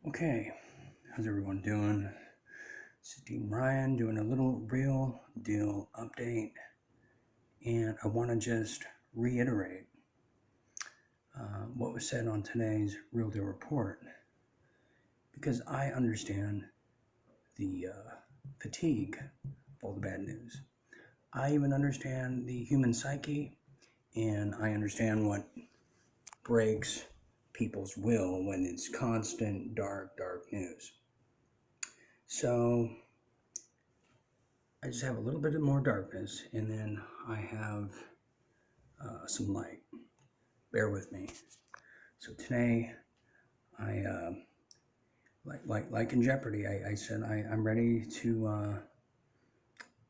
Okay, how's everyone doing? This is Dean Ryan doing a little real deal update, and I want to just reiterate what was said on today's Real Deal Report because I understand the fatigue of all the bad news. I even understand the human psyche, and I understand what breaks people's will when it's constant, dark news. So I just have a little bit of more darkness, and then I have some light. Bear with me. So today, I like in Jeopardy, I said I'm ready to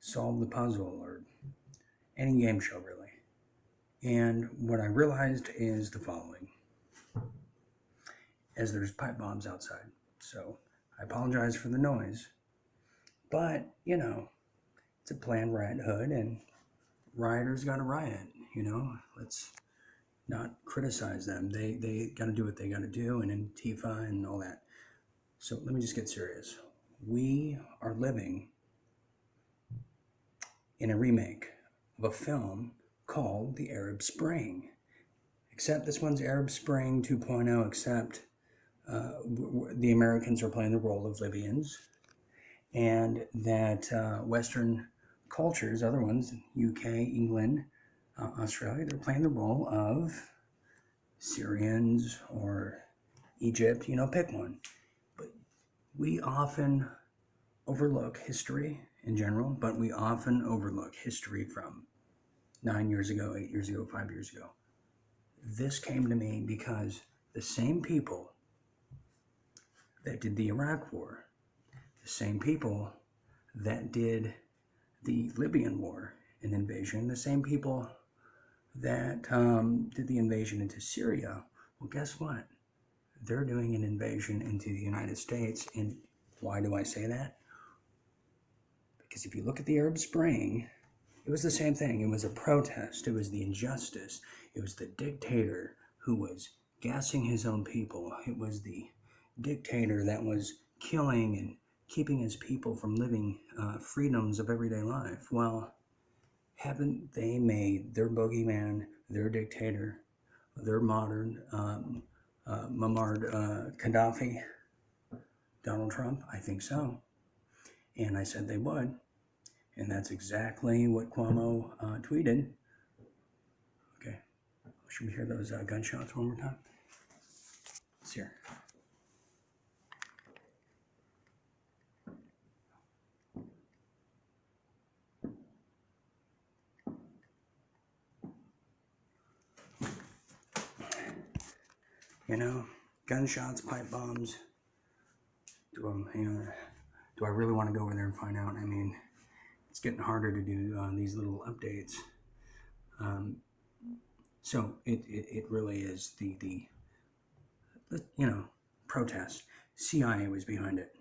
solve the puzzle or any game show really. And what I realized is the following: as there's pipe bombs outside. So I apologize for the noise, but it's a planned riot hood, and rioters got to riot. Let's not criticize them. They got to do what they got to do, and Antifa and all that. So let me just get serious. We are living in a remake of a film called The Arab Spring. Except this one's Arab Spring 2.0, except the Americans are playing the role of Libyans, and that Western cultures, other ones, UK, England, Australia, they're playing the role of Syrians or Egypt, pick one. But we often overlook history in general, but we often overlook history from 9 years ago, 8 years ago, 5 years ago. This came to me because the same people that did the Iraq War, the same people that did the Libyan War, an invasion, the same people that did the invasion into Syria, well, guess what? They're doing an invasion into the United States. And why do I say that? Because if you look at the Arab Spring, it was the same thing. It was a protest. It was the injustice. It was the dictator who was gassing his own people. It was the dictator that was killing and keeping his people from living freedoms of everyday life. Well, haven't they made their boogeyman, their dictator, their modern Muammar Gaddafi, Donald Trump? I think so. And I said they would. And that's exactly what Cuomo tweeted. Okay. Should we hear those gunshots one more time? Let's hear. Gunshots, pipe bombs. Do I really want to go over there and find out? I mean, it's getting harder to do these little updates. So it really is the protest. CIA was behind it.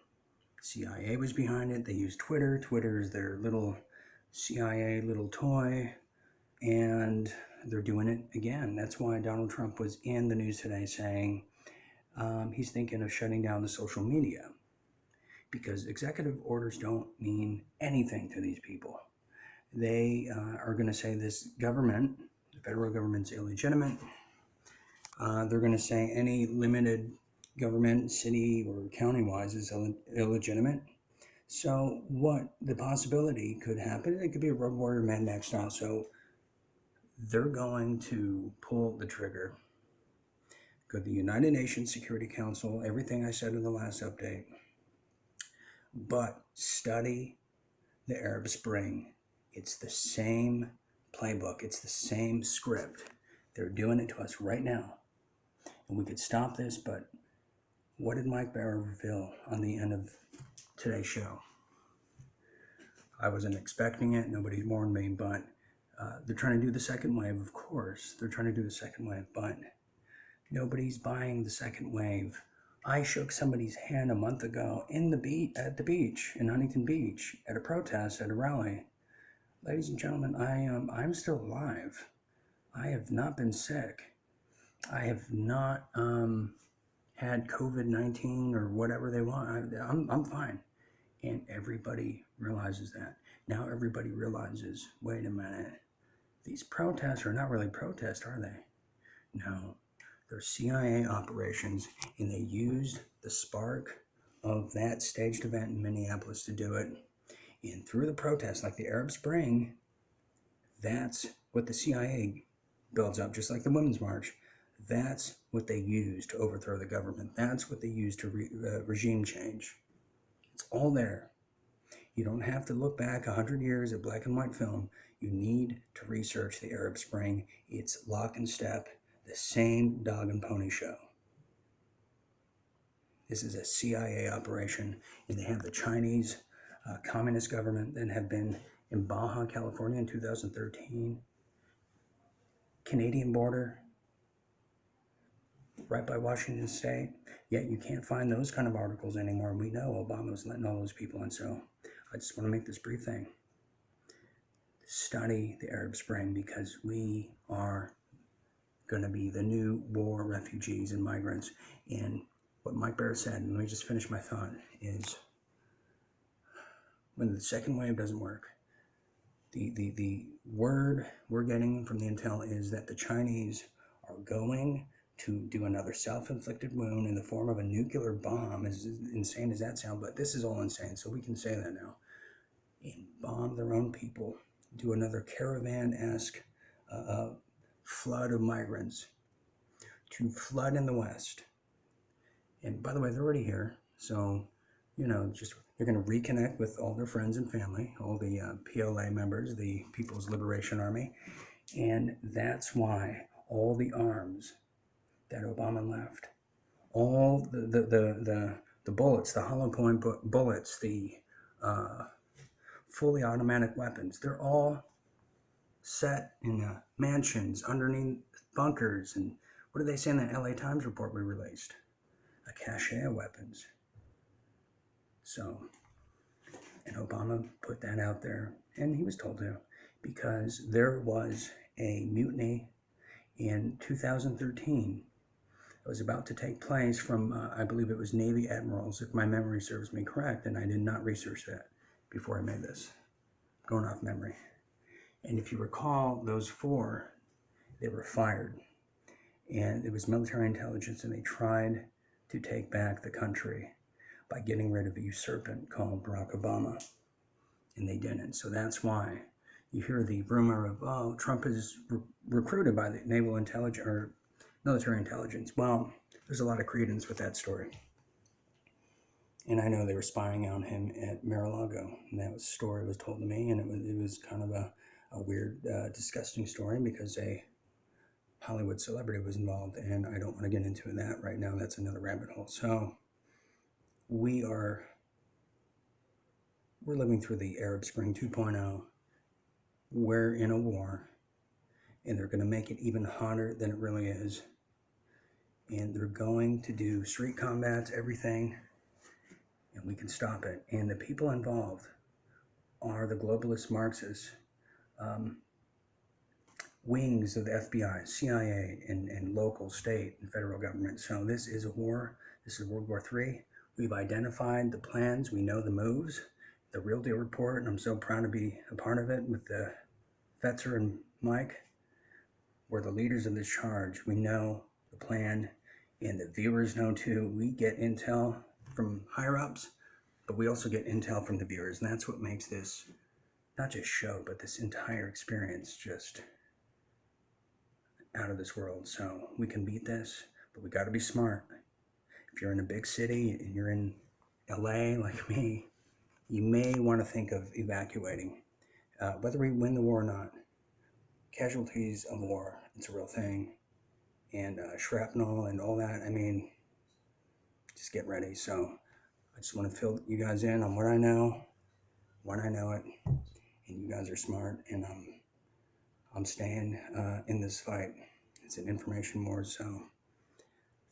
CIA was behind it. They used Twitter. Twitter is their little CIA little toy, and they're doing it again. That's why Donald Trump was in the news today saying he's thinking of shutting down the social media because executive orders don't mean anything to these people. They are going to say this government, the federal government's illegitimate. They're going to say any limited government, city or county-wise, is illegitimate. So what the possibility could happen, it could be a Road Warrior Mad Max style. So they're going to pull the trigger. Go to the United Nations Security Council, everything I said in the last update. But study the Arab Spring. It's the same playbook. It's the same script. They're doing it to us right now. And we could stop this, but what did Mike Barrow reveal on the end of today's show? I wasn't expecting it. Nobody warned me, but they're trying to do the second wave, of course. They're trying to do the second wave, but nobody's buying the second wave. I shook somebody's hand a month ago at the beach in Huntington Beach at a protest at a rally. Ladies and gentlemen, I'm still alive. I have not been sick. I have not had COVID-19 or whatever they want. I'm fine. And everybody realizes that. Now everybody realizes, wait a minute, these protests are not really protests, are they? No, they're CIA operations, and they used the spark of that staged event in Minneapolis to do it. And through the protests, like the Arab Spring, that's what the CIA builds up, just like the Women's March. That's what they use to overthrow the government. That's what they use to regime change. It's all there. You don't have to look back 100 years at black and white film. You need to research the Arab Spring. It's lock and step, the same dog and pony show. This is a CIA operation, and they have the Chinese communist government that have been in Baja, California in 2013. Canadian border, right by Washington State. Yet you can't find those kind of articles anymore. We know Obama's letting all those people in, so I just want to make this brief thing. Study the Arab Spring, because we are going to be the new war refugees and migrants. And what Mike Barrett said, and let me just finish my thought, is when the second wave doesn't work, the word we're getting from the intel is that the Chinese are going to do another self-inflicted wound in the form of a nuclear bomb, as insane as that sounds, but this is all insane, so we can say that now, and bomb their own people, do another caravan-esque flood of migrants to flood in the West. And by the way, they're already here, so, you know, just they're going to reconnect with all their friends and family, all the PLA members, the People's Liberation Army, and that's why all the arms that Obama left, all the bullets, the hollow point bullets, the fully automatic weapons, they're all set in mansions, underneath bunkers, and what did they say in that LA Times report we released? A cache of weapons. So, and Obama put that out there, and he was told to, because there was a mutiny in 2013 that was about to take place from, I believe it was Navy admirals, if my memory serves me correct, and I did not research that before I made this, going off memory. And if you recall, those four, they were fired, and it was military intelligence, and they tried to take back the country by getting rid of a usurpant called Barack Obama, and they didn't. So that's why you hear the rumor of, oh, Trump is recruited by the naval intelligence or military intelligence. Well, there's a lot of credence with that story. And I know they were spying on him at Mar-a-Lago, and that story was told to me, and it was kind of a weird, disgusting story, because a Hollywood celebrity was involved, and I don't want to get into that right now. That's another rabbit hole. So we're living through the Arab Spring 2.0. We're in a war, and they're going to make it even hotter than it really is. And they're going to do street combats, everything, and we can stop it. And the people involved are the globalist Marxists, wings of the FBI, CIA, and local, state, and federal government. So this is a war. This is World War III. We've identified the plans. We know the moves. The Real Deal Report, and I'm so proud to be a part of it with Fetzer and Mike. We're the leaders of this charge. We know the plan, and the viewers know too. We get intel from higher-ups, but we also get intel from the viewers, and that's what makes this not just show, but this entire experience just out of this world. So we can beat this, but we got to be smart. If you're in a big city and you're in LA like me, you may want to think of evacuating. Whether we win the war or not, casualties of war, it's a real thing. And shrapnel and all that, I mean, just get ready. So I just want to fill you guys in on what I know, when I know it, and you guys are smart, and I'm staying in this fight. It's an information war, so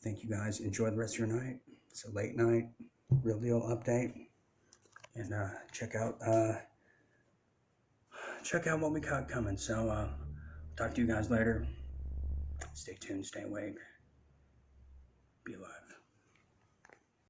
thank you guys. Enjoy the rest of your night. It's a late night, Real Deal update. And check out what we got coming. So talk to you guys later. Stay tuned, stay awake.